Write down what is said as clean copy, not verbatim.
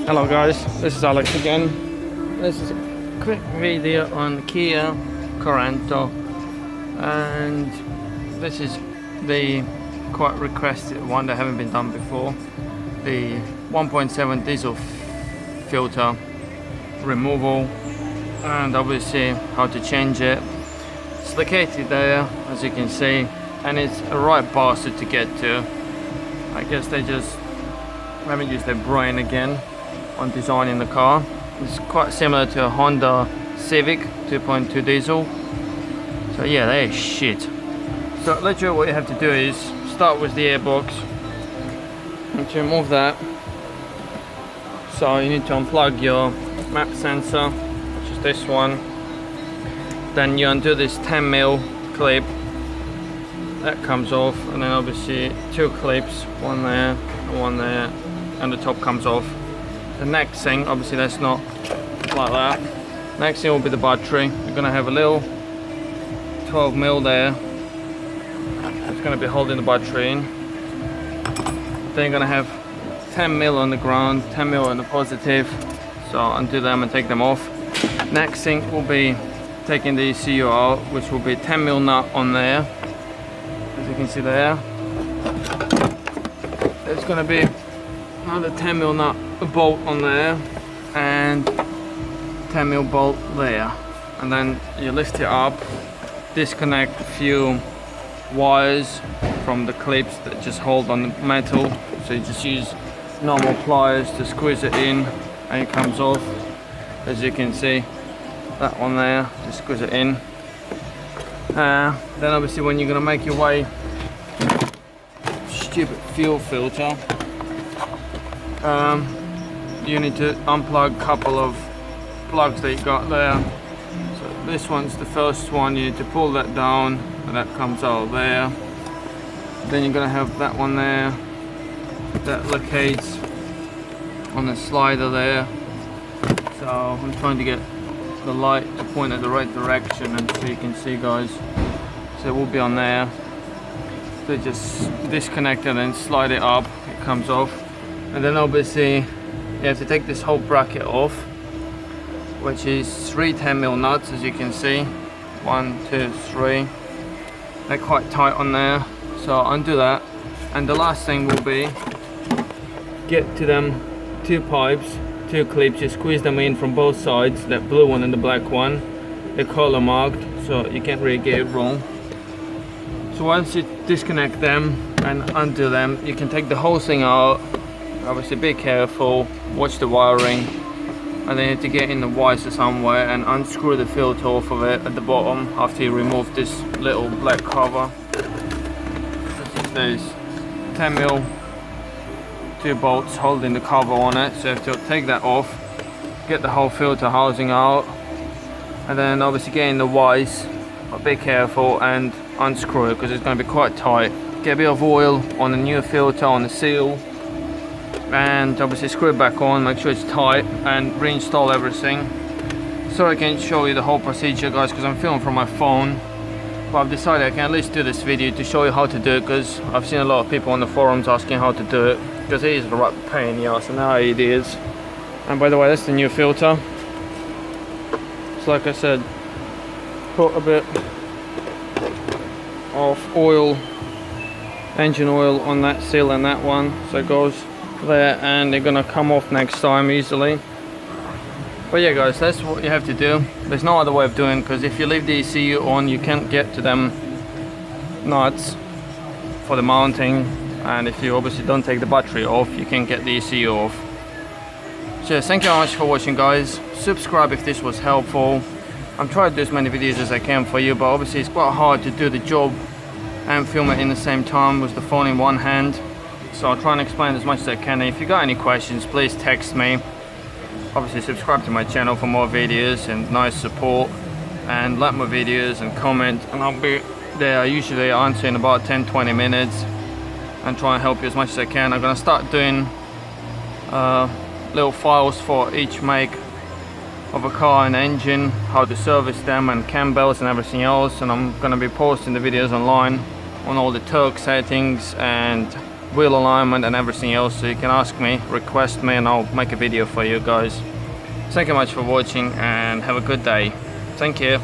Hello guys, this is Alex again. This is a quick video on Kia Carens, and this is the quite requested one that haven't been done before. The 1.7 diesel filter removal, and obviously how to change it. It's located there, as you can see, and it's a right bastard to get to. I guess they just haven't used their brain again on designing the car. It's quite similar to a Honda Civic 2.2 diesel. So yeah, that is shit. So literally what you have to do is start with the airbox and to remove that. So you need to unplug your map sensor, which is this one. Then you undo this 10mm clip. That comes off, and then obviously two clips, one there and one there, and the top comes off. The next thing, obviously that's not like that. Next thing will be the battery. You're gonna have a little 12mm there. It's gonna be holding the battery in. Then you're gonna have 10mm on the ground, 10mm on the positive. So undo them and take them off. Next thing will be taking the ECU out, which will be 10mm nut on there. As you can see there, there's going to be another 10mm nut bolt on there and 10mm bolt there, and then you lift it up, disconnect a few wires from the clips that just hold on the metal. So you just use normal pliers to squeeze it in and it comes off. As you can see, that one there, just squeeze it in. Then obviously when you're going to make your way, stupid fuel filter, you need to unplug a couple of plugs that you got there. So this one's the first one, you need to pull that down and that comes out there. Then you're going to have that one there that locates on the slider there. So I'm trying to get the light to point at the right direction, and so you can see, guys, so it will be on there. So just disconnect it and slide it up, it comes off. And then obviously you have to take this whole bracket off, which is 3 10mm nuts, as you can see, 1, 2, 3. They're quite tight on there, so undo that. And the last thing will be get to them 2 pipes, 2 clips, you squeeze them in from both sides, that blue one and the black one. They're color marked, so you can't really get it wrong. So once you disconnect them and undo them, you can take the whole thing out. Obviously be careful, watch the wiring, and then you have to get in the wires somewhere and unscrew the filter off of it at the bottom after you remove this little black cover. There's 10mm 2 bolts holding the cover on it, so you have to take that off, get the whole filter housing out, and then obviously get in the wires, but be careful and unscrew it because it's going to be quite tight. Get a bit of oil on the new filter, on the seal, and obviously screw it back on, make sure it's tight, and reinstall everything. So I can't show you the whole procedure, guys, because I'm filming from my phone, but I've decided I can at least do this video to show you how to do it, because I've seen a lot of people on the forums asking how to do it, because it is a right pain in the ass, and now it is. And by the way, that's the new filter. So like I said, put a bit of oil, engine oil, on that seal and that one, so it goes there, and they're gonna come off next time easily. But yeah, guys, that's what you have to do. There's no other way of doing, because if you leave the ECU on, you can't get to them nuts for the mounting, and if you obviously don't take the battery off, you can't get the ECU off. So thank you very much for watching, guys. Subscribe if this was helpful. I'm trying to do as many videos as I can for you, but obviously it's quite hard to do the job and film it in the same time with the phone in one hand. So I'll try and explain as much as I can. And if you got any questions, please text me. Obviously subscribe to my channel for more videos and nice support, and like my videos and comment, and I'll be there. I usually answer in about 10-20 minutes and try and help you as much as I can. I'm going to start doing little files for each make of a car and engine, how to service them, and cam belts and everything else. And I'm going to be posting the videos online on all the torque settings and wheel alignment and everything else, so you can ask me, request me, and I'll make a video for you guys. Thank you much for watching and have a good day. Thank you.